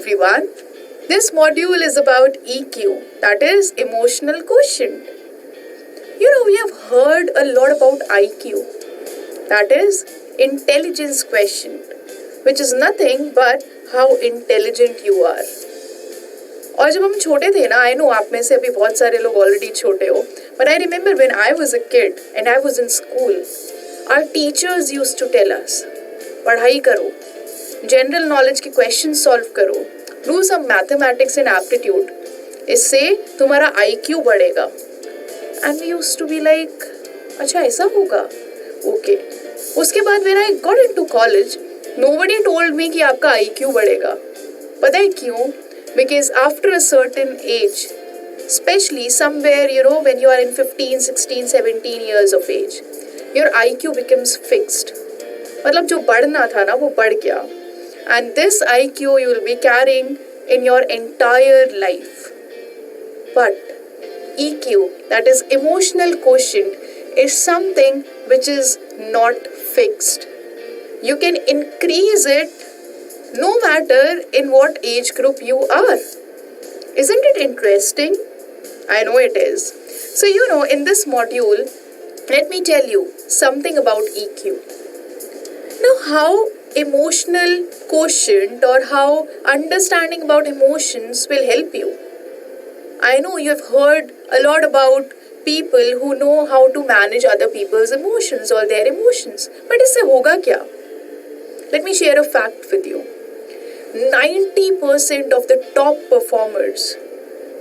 everyone. This module is about EQ, that is emotional quotient. We have heard a lot about IQ, that is intelligence quotient, which is nothing but how intelligent you are. और जब हम छोटे थे ना, I know आप में से अभी बहुत सारे लोग already छोटे हो, but I remember when I was a kid and I was in school, our teachers used to tell us, पढ़ाई करो, general knowledge के questions solve करो, do some mathematics and aptitude, इससे तुम्हारा IQ बढ़ेगा. And we used to be like, अच्छा ऐसा होगा? Okay. उसके बाद when I got into college, nobody told me कि आपका IQ बढ़ेगा. पता है क्यों? Because after a certain age, especially somewhere, when you are in 15, 16, 17 years of age, your IQ becomes fixed. मतलब जो बढ़ना था ना, वो बढ़ गया. And this IQ you will be carrying in your entire life. But EQ, that is emotional quotient, is something which is not fixed. You can increase it no matter in what age group you are. Isn't it interesting? I know it is. So, in this module, let me tell you something about EQ. Now, how emotional quotient or how understanding about emotions will help you. I know you have heard a lot about people who know how to manage other people's emotions or their emotions. But इससे होगा क्या? Let me share a fact with you. 90% of the top performers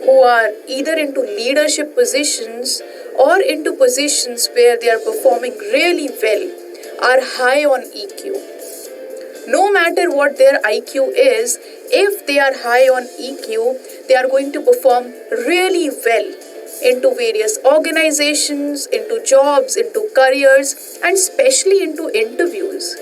who are either into leadership positions or into positions where they are performing really well are high on EQ. No matter what their IQ is, if they are high on EQ, they are going to perform really well into various organizations, into jobs, into careers, and especially into interviews.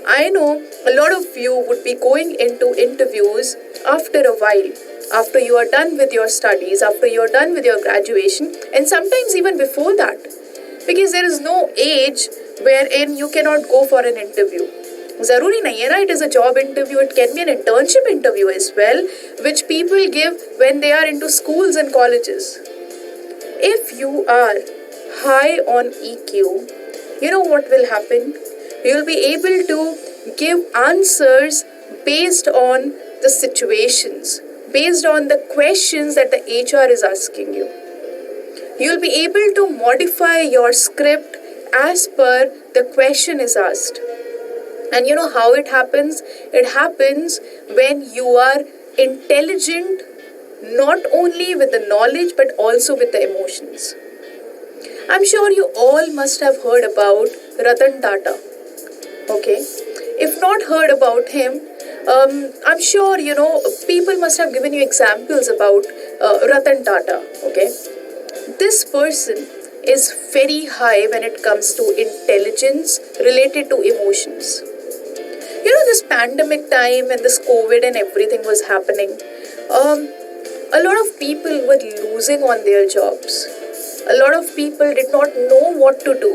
I know a lot of you would be going into interviews after a while, after you are done with your studies, after you are done with your graduation, and sometimes even before that, because there is no age wherein you cannot go for an interview. ज़रूरी नहीं है ना, it is a job interview, it can be an internship interview as well, which people give when they are into schools and colleges. If you are high on EQ, you know what will happen? You will be able to give answers based on the situations, based on the questions that the HR is asking you. You will be able to modify your script as per the question is asked. And you know how it happens? It happens when you are intelligent, not only with the knowledge but also with the emotions. I'm sure you all must have heard about Ratan Tata. Okay, if not heard about him, I'm sure people must have given you examples about Ratan Tata. Okay, this person is very high when it comes to intelligence related to emotions. This pandemic time and this COVID and everything was happening, a lot of people were losing on their jobs. A lot of people did not know what to do.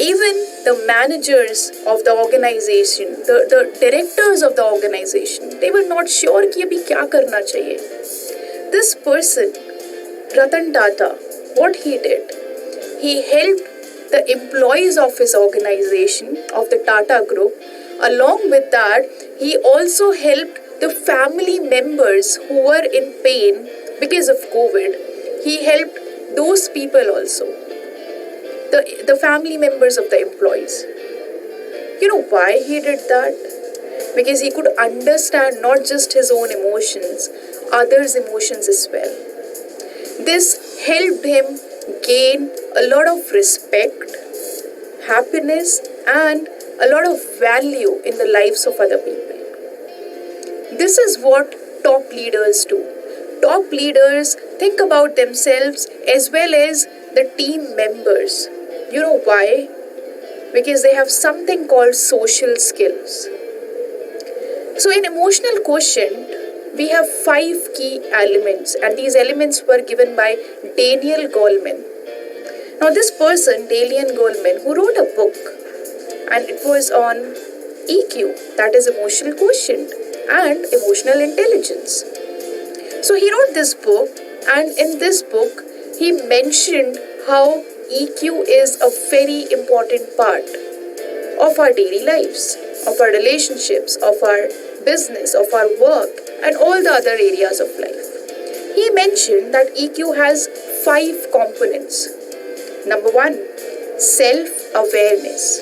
Even the managers of the organization, the directors of the organization, they were not sure कि अभी क्या करना चाहिए. This person, Ratan Tata, what he did, he helped the employees of his organization, of the Tata Group. Along with that, he also helped the family members who were in pain because of COVID. He helped those people also. The family members of the employees. You know why he did that? Because he could understand not just his own emotions, others' emotions as well. This helped him gain a lot of respect, happiness, and a lot of value in the lives of other people. This is what top leaders do. Top leaders think about themselves as well as the team members. You know why? Because they have something called social skills. So in emotional quotient, we have 5 key elements, and these elements were given by Daniel Goleman. Now this person, Daniel Goleman, who wrote a book, and it was on EQ, that is emotional quotient. and emotional intelligence. So he wrote this book, and in this book, he mentioned how EQ is a very important part of our daily lives, of our relationships, of our business, of our work, and all the other areas of life. He mentioned that EQ has 5 components. Number 1, self-awareness.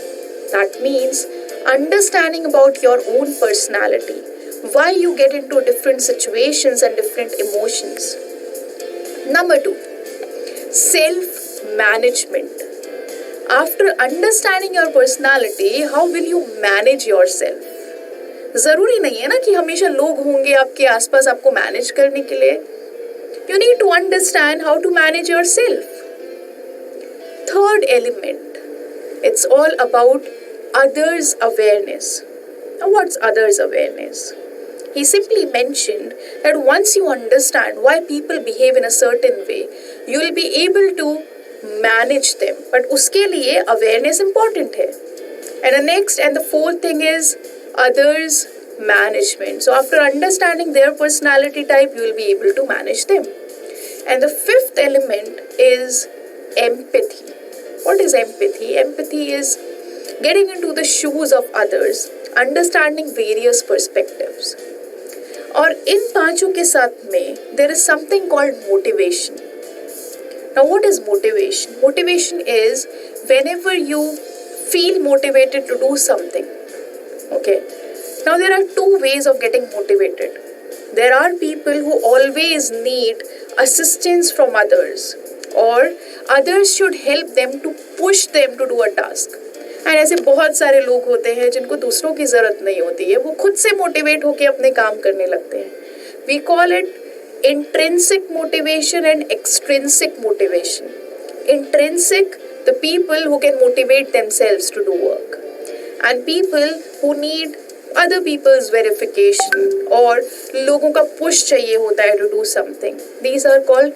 That means understanding about your own personality, why you get into different situations and different emotions. Number 2, self-management. After understanding your personality, how will you manage yourself? जरूरी नहीं है ना कि हमेशा लोग होंगे आपके आसपास आपको मैनेज करने के लिए. You need to understand how to manage yourself. Third element, it's all about others' awareness. Now, what's others' awareness? He simply mentioned that once you understand why people behave in a certain way, you will be able to manage them. But uske liye awareness important hai. And the next and the fourth thing is others' management. So after understanding their personality type, you will be able to manage them. And the fifth element is empathy. What is empathy? Empathy is getting into the shoes of others, understanding various perspectives. और इन पांचों के साथ में there is something called motivation. Now what is motivation? Motivation is whenever you feel motivated to do something. Okay. Now there are 2 ways of getting motivated. There are people who always need assistance from others, or others should help them to push them to do a task. And ऐसे बहुत सारे लोग होते हैं जिनको दूसरों की ज़रूरत नहीं होती है, वो खुद से मोटिवेट होकर अपने काम करने लगते हैं. We call it intrinsic motivation and extrinsic motivation. Intrinsic, the people who can motivate themselves to do work, and people who need other people's verification और लोगों का push चाहिए होता है to do something. These are called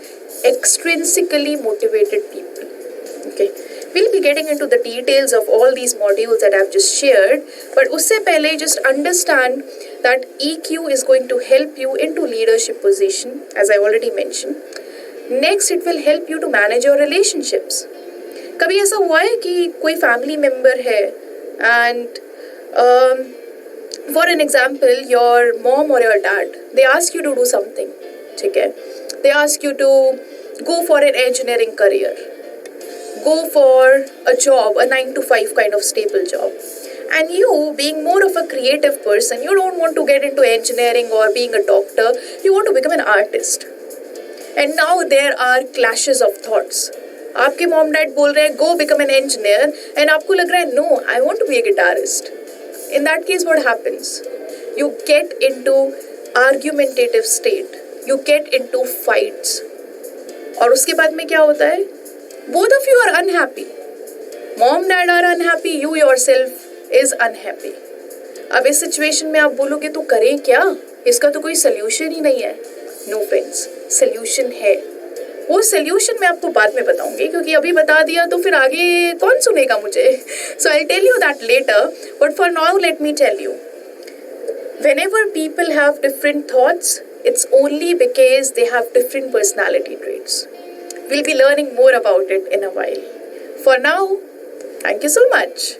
extrinsically motivated people. Okay. We'll be getting into the details of all these modules that I've just shared, but उससे पहले just understand that EQ is going to help you into leadership position, as I already mentioned. Next, it will help you to manage your relationships. कभी ऐसा हुआ है कि कोई family member है and for an example, your mom or your dad, they ask you to do something, ठीक है? They ask you to go for an engineering career, go for a job, a 9 to 5 kind of stable job. And you, being more of a creative person, you don't want to get into engineering or being a doctor, you want to become an artist. And now there are clashes of thoughts. आपके mom dad बोल रहे हैं go become an engineer, and आपको लग रहा है no, I want to be a guitarist. In that case, what happens? You get into argumentative state. You get into fights. और उसके बाद में क्या होता है? Both of you are unhappy. Mom, dad are unhappy. You yourself is unhappy. अब इस situation में आप बोलोगे तो करें क्या? इसका तो कोई solution ही नहीं है. No friends, solution है. वो solution मैं आपको बाद में बताऊंगी, क्योंकि अभी बता दिया तो फिर आगे कौन सुनेगा मुझे? So I'll tell you that later. But for now, let me tell you. Whenever people have different thoughts, it's only because they have different personality traits. We'll be learning more about it in a while. For now, thank you so much.